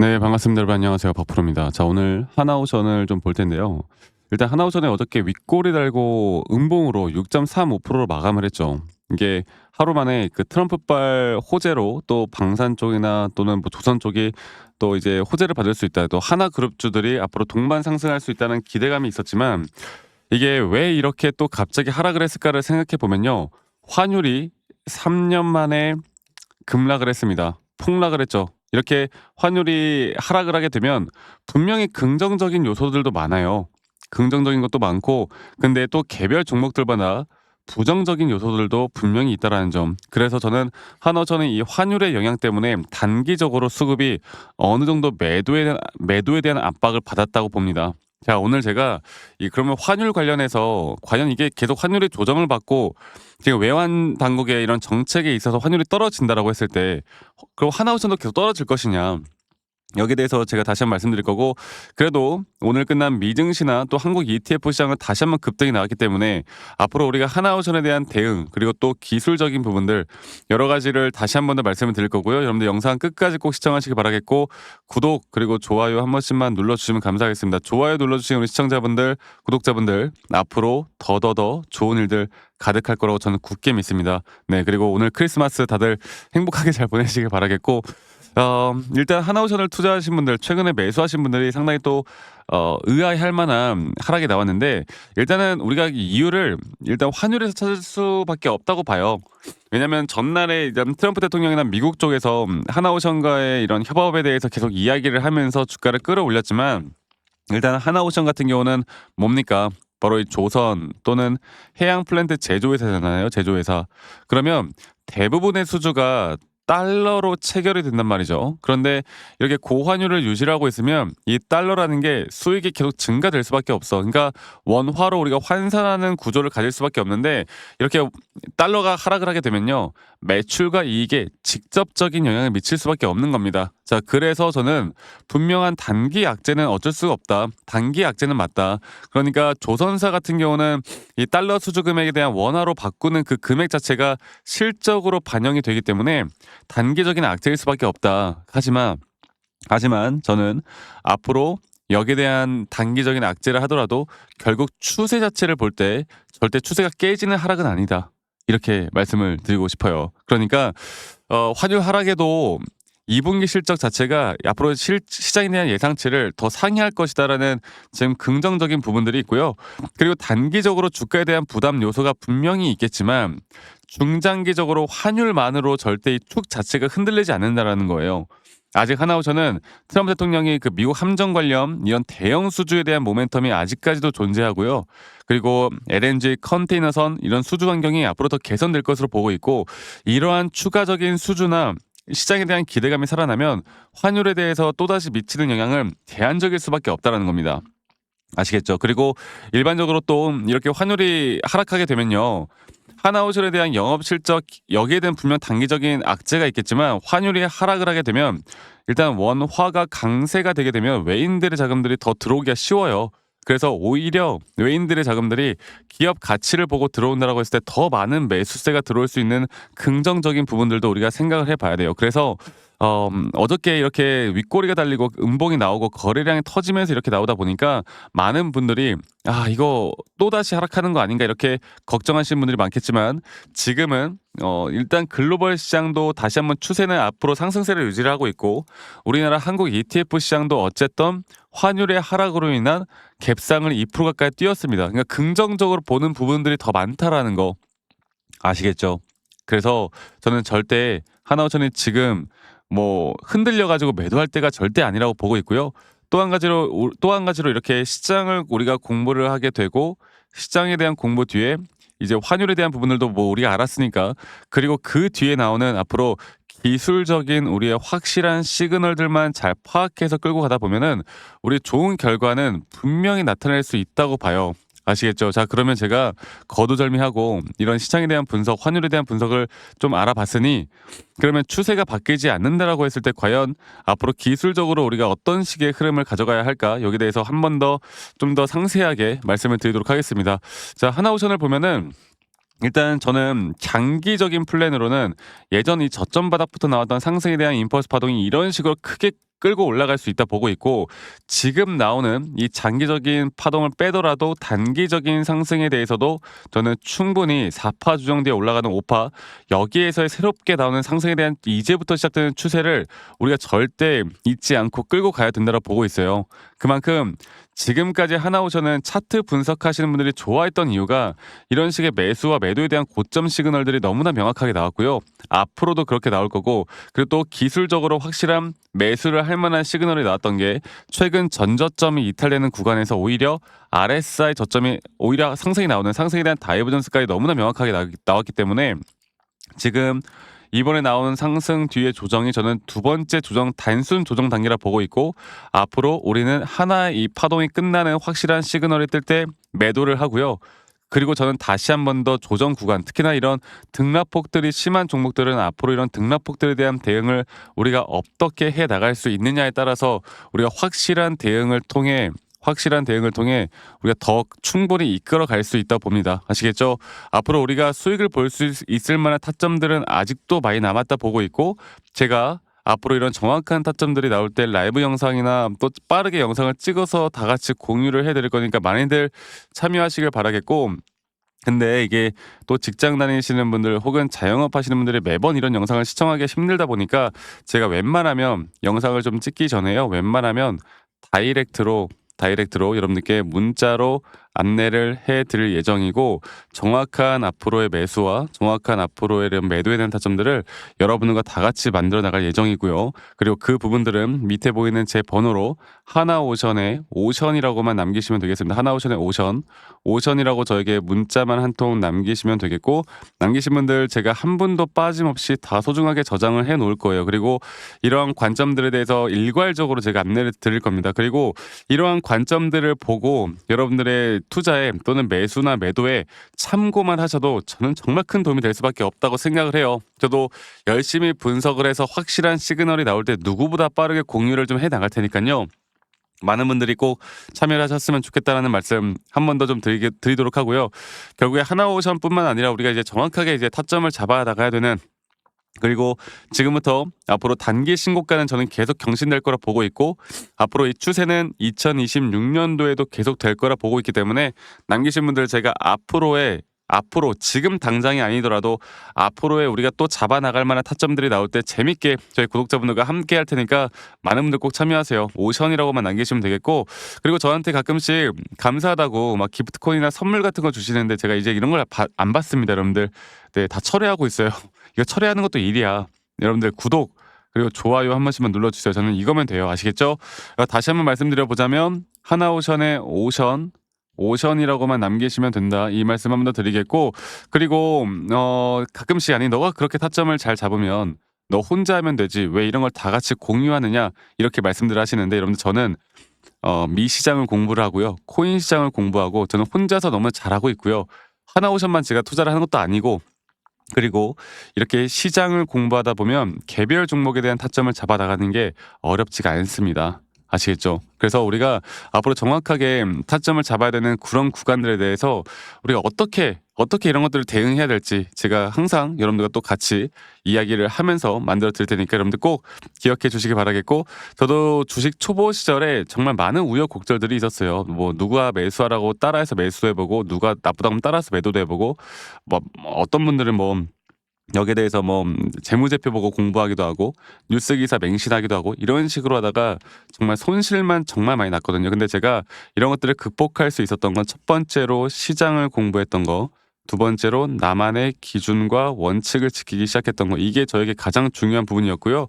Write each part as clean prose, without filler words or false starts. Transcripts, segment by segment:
네, 반갑습니다. 여러분 안녕하세요. 박프로입니다. 자, 오늘 하나오션을 좀 볼 텐데요. 일단 하나오션이 어저께 윗골이 달고 음봉으로 6.35%로 마감을 했죠. 이게 하루 만에 그 트럼프발 호재로 또 방산 쪽이나 또는 뭐 조선 쪽이 또 이제 호재를 받을 수 있다. 또 하나그룹주들이 앞으로 동반 상승할 수 있다는 기대감이 있었지만 이게 왜 이렇게 또 갑자기 하락을 했을까를 생각해 보면요. 환율이 3년 만에 급락을 했습니다. 폭락을 했죠. 이렇게 환율이 하락을 하게 되면 분명히 긍정적인 요소들도 많아요. 긍정적인 것도 많고 근데 또 개별 종목들마다 부정적인 요소들도 분명히 있다라는 점. 그래서 저는 한화전의 이 환율의 영향 때문에 단기적으로 수급이 어느 정도 매도에 대한 압박을 받았다고 봅니다. 자, 오늘 제가 그러면 환율 관련해서 과연 이게 계속 환율이 조정을 받고 지금 외환 당국의 이런 정책에 있어서 환율이 떨어진다라고 했을 때 그럼 하나우션도 계속 떨어질 것이냐. 여기에 대해서 제가 다시 한번 말씀드릴 거고 그래도 오늘 끝난 미증시나 또 한국 ETF 시장은 다시 한번 급등이 나왔기 때문에 앞으로 우리가 하나오션에 대한 대응 그리고 또 기술적인 부분들 여러 가지를 다시 한번 더 말씀을 드릴 거고요. 여러분들 영상 끝까지 꼭 시청하시기 바라겠고 구독 그리고 좋아요 한 번씩만 눌러주시면 감사하겠습니다. 좋아요 눌러주신 우리 시청자분들 구독자분들 앞으로 더더더 좋은 일들 가득할 거라고 저는 굳게 믿습니다. 네, 그리고 오늘 크리스마스 다들 행복하게 잘 보내시길 바라겠고 일단 하나오션을 투자하신 분들 최근에 매수하신 분들이 상당히 또 의아해할 만한 하락이 나왔는데 일단은 우리가 이유를 일단 환율에서 찾을 수밖에 없다고 봐요. 왜냐하면 전날에 일단 트럼프 대통령이나 미국 쪽에서 하나오션과의 이런 협업에 대해서 계속 이야기를 하면서 주가를 끌어올렸지만 일단 하나오션 같은 경우는 뭡니까? 바로 이 조선 또는 해양 플랜트 제조회사잖아요. 제조회사. 그러면 대부분의 수주가 달러로 체결이 된단 말이죠. 그런데 이렇게 고환율을 유지하고 있으면 이 달러라는 게 수익이 계속 증가될 수밖에 없어. 그러니까 원화로 우리가 환산하는 구조를 가질 수밖에 없는데 이렇게 달러가 하락을 하게 되면요. 매출과 이익에 직접적인 영향을 미칠 수밖에 없는 겁니다. 자, 그래서 저는 분명한 단기 악재는 어쩔 수가 없다. 단기 악재는 맞다. 그러니까 조선사 같은 경우는 이 달러 수주 금액에 대한 원화로 바꾸는 그 금액 자체가 실적으로 반영이 되기 때문에 단기적인 악재일 수밖에 없다. 하지만 저는 앞으로 여기에 대한 단기적인 악재를 하더라도 결국 추세 자체를 볼 때 절대 추세가 깨지는 하락은 아니다. 이렇게 말씀을 드리고 싶어요. 그러니까 환율 하락에도 2분기 실적 자체가 앞으로 시장에 대한 예상치를 더 상회할 것이다라는 지금 긍정적인 부분들이 있고요. 그리고 단기적으로 주가에 대한 부담 요소가 분명히 있겠지만 중장기적으로 환율만으로 절대 이 축 자체가 흔들리지 않는다라는 거예요. 아직 하나오션은 트럼프 대통령이 그 미국 함정 관련 이런 대형 수주에 대한 모멘텀이 아직까지도 존재하고요. 그리고 LNG 컨테이너선 이런 수주 환경이 앞으로 더 개선될 것으로 보고 있고 이러한 추가적인 수주나 시장에 대한 기대감이 살아나면 환율에 대해서 또다시 미치는 영향은 제한적일 수밖에 없다라는 겁니다. 아시겠죠? 그리고 일반적으로 또 이렇게 환율이 하락하게 되면요. 하나오션에 대한 영업 실적 여기에 대한 분명 단기적인 악재가 있겠지만 환율이 하락을 하게 되면 일단 원화가 강세가 되게 되면 외인들의 자금들이 더 들어오기가 쉬워요. 그래서 오히려 외인들의 자금들이 기업 가치를 보고 들어온다라고 했을 때 더 많은 매수세가 들어올 수 있는 긍정적인 부분들도 우리가 생각을 해봐야 돼요. 그래서 어저께 이렇게 윗꼬리가 달리고 음봉이 나오고 거래량이 터지면서 이렇게 나오다 보니까 많은 분들이 이거 또다시 하락하는 거 아닌가 이렇게 걱정하시는 분들이 많겠지만 지금은 일단 글로벌 시장도 다시 한번 추세는 앞으로 상승세를 유지를 하고 있고 우리나라 한국 ETF 시장도 어쨌든 환율의 하락으로 인한 갭상을 2% 가까이 뛰었습니다. 그러니까 긍정적으로 보는 부분들이 더 많다라는 거 아시겠죠? 그래서 저는 절대 하나오션이 지금 뭐 흔들려 가지고 매도할 때가 절대 아니라고 보고 있고요. 또 한 가지로 이렇게 시장을 우리가 공부를 하게 되고 시장에 대한 공부 뒤에 이제 환율에 대한 부분들도 뭐 우리가 알았으니까 그리고 그 뒤에 나오는 앞으로 기술적인 우리의 확실한 시그널들만 잘 파악해서 끌고 가다 보면은 우리 좋은 결과는 분명히 나타낼 수 있다고 봐요. 아시겠죠? 자, 그러면 제가 거두절미하고 이런 시장에 대한 분석, 환율에 대한 분석을 좀 알아봤으니 그러면 추세가 바뀌지 않는다라고 했을 때 과연 앞으로 기술적으로 우리가 어떤 식의 흐름을 가져가야 할까? 여기에 대해서 한 번 더 좀 더 상세하게 말씀을 드리도록 하겠습니다. 자, 하나오션을 보면은 일단 저는 장기적인 플랜으로는 예전 이 저점 바닥부터 나왔던 상승에 대한 임펄스 파동이 이런 식으로 크게 끌고 올라갈 수 있다 보고 있고, 지금 나오는 이 장기적인 파동을 빼더라도 단기적인 상승에 대해서도 저는 충분히 4파 주정 뒤에 올라가는 5파, 여기에서의 새롭게 나오는 상승에 대한 이제부터 시작되는 추세를 우리가 절대 잊지 않고 끌고 가야 된다고 보고 있어요. 그만큼 지금까지 하나오션은 차트 분석하시는 분들이 좋아했던 이유가 이런 식의 매수와 매도에 대한 고점 시그널들이 너무나 명확하게 나왔고요. 앞으로도 그렇게 나올 거고, 그리고 또 기술적으로 확실한 매수를 할 만한 시그널이 나왔던 게 최근 전저점이 이탈되는 구간에서 오히려 RSI 저점이 오히려 상승이 나오는, 상승에 대한 다이버전스까지 너무나 명확하게 나왔기 때문에 지금 이번에 나오는 상승 뒤의 조정이 저는 두 번째 조정, 단순 조정 단계라 보고 있고, 앞으로 우리는 하나의 이 파동이 끝나는 확실한 시그널이 뜰 때 매도를 하고요. 그리고 저는 다시 한 번 더 조정 구간, 특히나 이런 등락폭들이 심한 종목들은 앞으로 이런 등락폭들에 대한 대응을 우리가 어떻게 해 나갈 수 있느냐에 따라서 우리가 확실한 대응을 통해 우리가 더 충분히 이끌어 갈 수 있다 봅니다. 아시겠죠? 앞으로 우리가 수익을 볼 수 있을 만한 타점들은 아직도 많이 남았다 보고 있고, 제가 앞으로 이런 정확한 타점들이 나올 때 라이브 영상이나 또 빠르게 영상을 찍어서 다 같이 공유를 해드릴 거니까 많이들 참여하시길 바라겠고, 근데 이게 또 직장 다니시는 분들 혹은 자영업 하시는 분들이 매번 이런 영상을 시청하기 힘들다 보니까 제가 웬만하면 영상을 좀 찍기 전에요. 웬만하면 다이렉트로 여러분들께 문자로 안내를 해드릴 예정이고, 정확한 앞으로의 매수와 정확한 앞으로의 이런 매도에 대한 타점들을 여러분과 다 같이 만들어 나갈 예정이고요. 그리고 그 부분들은 밑에 보이는 제 번호로 하나오션의 오션이라고만 남기시면 되겠습니다. 하나오션의 오션이라고 저에게 문자만 한 통 남기시면 되겠고, 남기신 분들 제가 한 분도 빠짐없이 다 소중하게 저장을 해 놓을 거예요. 그리고 이러한 관점들에 대해서 일괄적으로 제가 안내를 드릴 겁니다. 그리고 이러한 관점들을 보고 여러분들의 투자에 또는 매수나 매도에 참고만 하셔도 저는 정말 큰 도움이 될 수밖에 없다고 생각을 해요. 저도 열심히 분석을 해서 확실한 시그널이 나올 때 누구보다 빠르게 공유를 좀 해 나갈 테니까요. 많은 분들이 꼭 참여를 하셨으면 좋겠다라는 말씀 한 번 더 좀 드리도록 하고요. 결국에 하나오션뿐만 아니라 우리가 이제 정확하게 이제 타점을 잡아 나가야 되는, 그리고 지금부터 앞으로 단기 신고가는 저는 계속 경신될 거라 보고 있고, 앞으로 이 추세는 2026년도에도 계속 될 거라 보고 있기 때문에 남기신 분들 제가 앞으로 지금 당장이 아니더라도 앞으로의 우리가 또 잡아 나갈 만한 타점들이 나올 때 재밌게 저희 구독자분들과 함께 할 테니까 많은 분들 꼭 참여하세요. 오션이라고만 남기시면 되겠고, 그리고 저한테 가끔씩 감사하다고 막 기프트콘이나 선물 같은 거 주시는데 제가 이제 이런 걸 안 받습니다, 여러분들. 네, 다 철회하고 있어요. 이거 처리하는 것도 일이야. 여러분들 구독 그리고 좋아요 한 번씩만 눌러주세요. 저는 이거면 돼요. 아시겠죠? 다시 한번 말씀드려보자면 하나오션의 오션이라고만 남기시면 된다. 이 말씀 한 번 더 드리겠고, 그리고 가끔씩 아니 너가 그렇게 타점을 잘 잡으면 너 혼자 하면 되지 왜 이런 걸 다 같이 공유하느냐 이렇게 말씀들 하시는데, 여러분들 저는 미 시장을 공부를 하고요. 코인 시장을 공부하고 저는 혼자서 너무 잘하고 있고요. 하나오션만 제가 투자를 하는 것도 아니고, 그리고 이렇게 시장을 공부하다 보면 개별 종목에 대한 타점을 잡아 나가는 게 어렵지가 않습니다. 아시겠죠? 그래서 우리가 앞으로 정확하게 타점을 잡아야 되는 그런 구간들에 대해서 우리가 어떻게 이런 것들을 대응해야 될지 제가 항상 여러분들과 또 같이 이야기를 하면서 만들어 드릴 테니까 여러분들 꼭 기억해 주시기 바라겠고, 저도 주식 초보 시절에 정말 많은 우여곡절들이 있었어요. 뭐 누가 매수하라고 따라해서 매수해보고, 누가 나쁘다고 하면 따라서 매도도 해보고, 뭐 어떤 분들은 뭐 여기에 대해서 뭐 재무제표 보고 공부하기도 하고 뉴스 기사 맹신하기도 하고 이런 식으로 하다가 정말 손실만 정말 많이 났거든요. 근데 제가 이런 것들을 극복할 수 있었던 건 첫 번째로 시장을 공부했던 거, 두 번째로 나만의 기준과 원칙을 지키기 시작했던 거, 이게 저에게 가장 중요한 부분이었고요.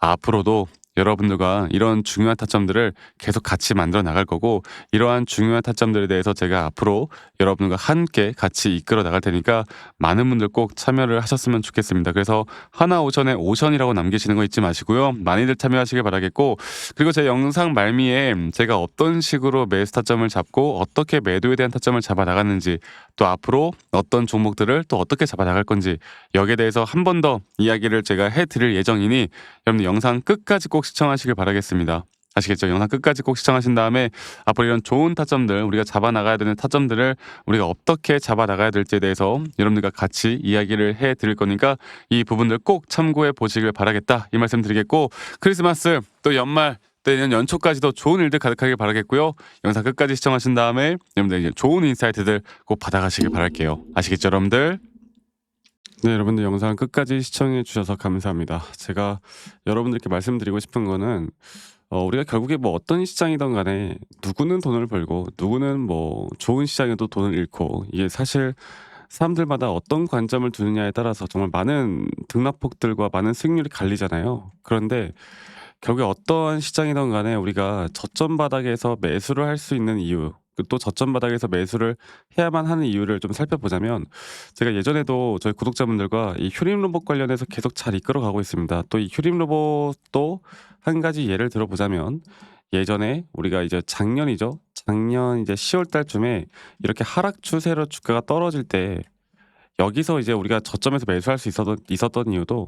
앞으로도 여러분들과 이런 중요한 타점들을 계속 같이 만들어 나갈 거고, 이러한 중요한 타점들에 대해서 제가 앞으로 여러분과 함께 같이 이끌어 나갈 테니까 많은 분들 꼭 참여를 하셨으면 좋겠습니다. 그래서 하나오션에 오션이라고 남기시는 거 잊지 마시고요. 많이들 참여하시길 바라겠고, 그리고 제 영상 말미에 제가 어떤 식으로 매수 타점을 잡고 어떻게 매도에 대한 타점을 잡아 나갔는지, 또 앞으로 어떤 종목들을 또 어떻게 잡아 나갈 건지, 여기에 대해서 한 번 더 이야기를 제가 해드릴 예정이니 여러분들 영상 끝까지 꼭 시청하시길 바라겠습니다. 아시겠죠? 영상 끝까지 꼭 시청하신 다음에 앞으로 이런 좋은 타점들, 우리가 잡아 나가야 되는 타점들을 우리가 어떻게 잡아 나가야 될지에 대해서 여러분들과 같이 이야기를 해 드릴 거니까 이 부분들 꼭 참고해 보시길 바라겠다. 이 말씀 드리겠고, 크리스마스 또 연말 또 내년 연초까지도 좋은 일들 가득하길 바라겠고요. 영상 끝까지 시청하신 다음에 여러분들 이제 좋은 인사이트들 꼭 받아가시길 바랄게요. 아시겠죠, 여러분들? 네, 여러분들 영상 끝까지 시청해 주셔서 감사합니다. 제가 여러분들께 말씀드리고 싶은 거는 우리가 결국에 뭐 어떤 시장이든 간에 누구는 돈을 벌고 누구는 뭐 좋은 시장에도 돈을 잃고, 이게 사실 사람들마다 어떤 관점을 두느냐에 따라서 정말 많은 등락폭들과 많은 수익률이 갈리잖아요. 그런데 결국에 어떠한 시장이든 간에 우리가 저점 바닥에서 매수를 할 수 있는 이유, 또 저점 바닥에서 매수를 해야만 하는 이유를 좀 살펴보자면, 제가 예전에도 저희 구독자분들과 이 휴림 로봇 관련해서 계속 잘 이끌어가고 있습니다. 또 이 휴림 로봇도 한 가지 예를 들어보자면, 예전에 우리가 이제 작년이죠. 작년 이제 10월 달쯤에 이렇게 하락 추세로 주가가 떨어질 때, 여기서 이제 우리가 저점에서 매수할 수 있었던 이유도,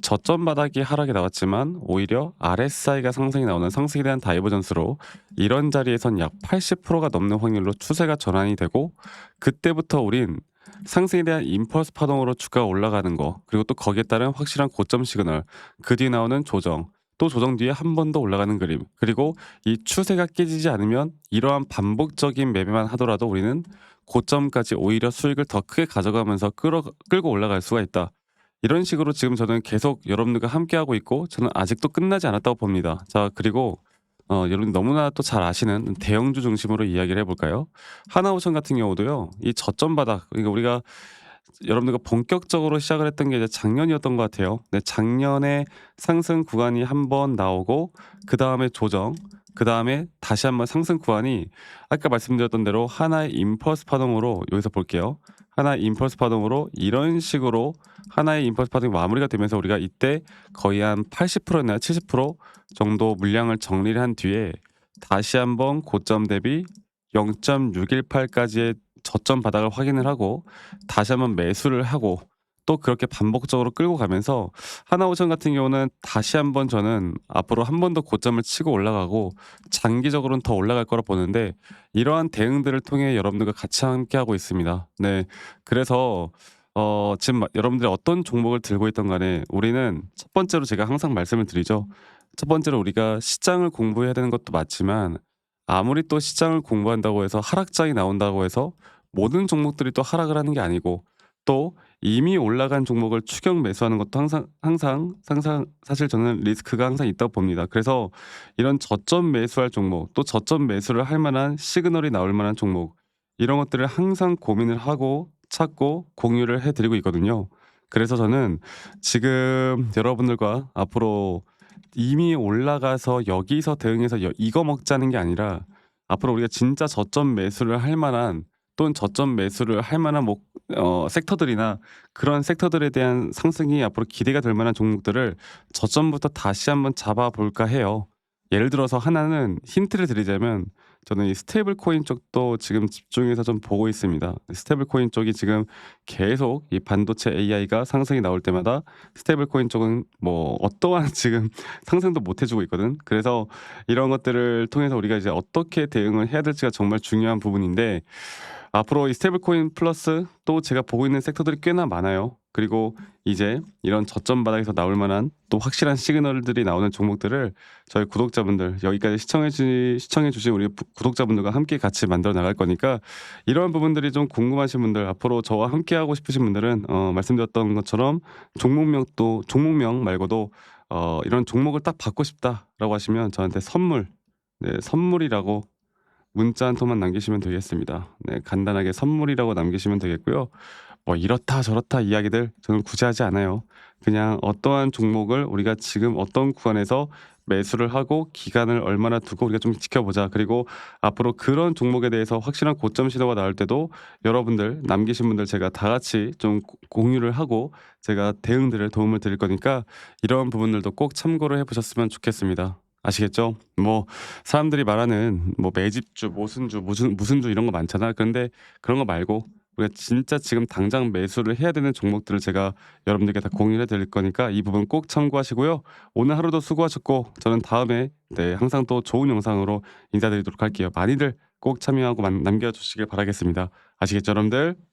저점 바닥이 하락이 나왔지만 오히려 RSI가 상승이 나오는 상승에 대한 다이버전스로 이런 자리에선 약 80%가 넘는 확률로 추세가 전환이 되고, 그때부터 우린 상승에 대한 임펄스 파동으로 주가가 올라가는 거, 그리고 또 거기에 따른 확실한 고점 시그널, 그 뒤에 나오는 조정, 또 조정 뒤에 한 번 더 올라가는 그림, 그리고 이 추세가 깨지지 않으면 이러한 반복적인 매매만 하더라도 우리는 고점까지 오히려 수익을 더 크게 가져가면서 끌고 올라갈 수가 있다. 이런 식으로 지금 저는 계속 여러분들과 함께하고 있고, 저는 아직도 끝나지 않았다고 봅니다. 자, 그리고 여러분 너무나 또 잘 아시는 대형주 중심으로 이야기를 해볼까요? 하나오션 같은 경우도요, 이 저점 바닥, 그러니까 우리가 여러분들과 본격적으로 시작을 했던 게 이제 작년이었던 것 같아요. 네, 작년에 상승 구간이 한 번 나오고, 그 다음에 조정, 그 다음에 다시 한번 상승 구간이, 아까 말씀드렸던 대로 하나의 임펄스 파동으로, 여기서 볼게요. 하나의 임펄스 파동으로 이런 식으로 하나의 임펄스 파동이 마무리가 되면서 우리가 이때 거의 한 80%나 70% 정도 물량을 정리를 한 뒤에 다시 한번 고점 대비 0.618까지의 저점 바닥을 확인을 하고 다시 한번 매수를 하고, 또 그렇게 반복적으로 끌고 가면서 하나오션 같은 경우는 다시 한번 저는 앞으로 한 번 더 고점을 치고 올라가고 장기적으로는 더 올라갈 거라 보는데, 이러한 대응들을 통해 여러분들과 같이 함께하고 있습니다. 네, 그래서 지금 여러분들이 어떤 종목을 들고 있던 간에 우리는 첫 번째로 제가 항상 말씀을 드리죠. 첫 번째로 우리가 시장을 공부해야 되는 것도 맞지만, 아무리 또 시장을 공부한다고 해서 하락장이 나온다고 해서 모든 종목들이 또 하락을 하는 게 아니고, 또 이미 올라간 종목을 추격 매수하는 것도 항상 사실 저는 리스크가 항상 있다고 봅니다. 그래서 이런 저점 매수할 종목, 또 저점 매수를 할 만한 시그널이 나올 만한 종목, 이런 것들을 항상 고민을 하고 찾고 공유를 해드리고 있거든요. 그래서 저는 지금 여러분들과 앞으로 이미 올라가서 여기서 대응해서 이거 먹자는 게 아니라, 앞으로 우리가 진짜 저점 매수를 할 만한, 또는 저점 매수를 할 만한 섹터들이나 그런 섹터들에 대한 상승이 앞으로 기대가 될 만한 종목들을 저점부터 다시 한번 잡아볼까 해요. 예를 들어서 하나는 힌트를 드리자면, 저는 이 스테이블 코인 쪽도 지금 집중해서 좀 보고 있습니다. 스테이블 코인 쪽이 지금 계속 이 반도체 AI가 상승이 나올 때마다 스테이블 코인 쪽은 뭐 어떠한 지금 상승도 못 해주고 있거든. 그래서 이런 것들을 통해서 우리가 이제 어떻게 대응을 해야 될지가 정말 중요한 부분인데, 앞으로 이 스테이블 코인 플러스 또 제가 보고 있는 섹터들이 꽤나 많아요. 그리고 이제 이런 저점 바닥에서 나올 만한 또 확실한 시그널들이 나오는 종목들을 저희 구독자분들, 여기까지 시청해 주신 우리 구독자분들과 함께 같이 만들어 나갈 거니까, 이러한 부분들이 좀 궁금하신 분들, 앞으로 저와 함께 하고 싶으신 분들은 말씀드렸던 것처럼 종목명 말고도 이런 종목을 딱 받고 싶다라고 하시면 저한테 선물이라고 문자 한 통만 남기시면 되겠습니다. 네, 간단하게 선물이라고 남기시면 되겠고요. 뭐 이렇다 저렇다 이야기들 저는 굳이 하지 않아요. 그냥 어떠한 종목을 우리가 지금 어떤 구간에서 매수를 하고 기간을 얼마나 두고 우리가 좀 지켜보자. 그리고 앞으로 그런 종목에 대해서 확실한 고점 신호가 나올 때도 여러분들 남기신 분들 제가 다 같이 좀 공유를 하고 제가 대응들을 도움을 드릴 거니까, 이런 부분들도 꼭 참고를 해보셨으면 좋겠습니다. 아시겠죠? 뭐 사람들이 말하는 뭐 매집주, 모순주, 무슨 주 이런 거 많잖아. 그런데 그런 거 말고 우리가 진짜 지금 당장 매수를 해야 되는 종목들을 제가 여러분들께 다 공유해 드릴 거니까 이 부분 꼭 참고하시고요. 오늘 하루도 수고하셨고 저는 다음에 네 항상 또 좋은 영상으로 인사드리도록 할게요. 많이들 꼭 참여하고 남겨 주시길 바라겠습니다. 아시겠죠, 여러분들?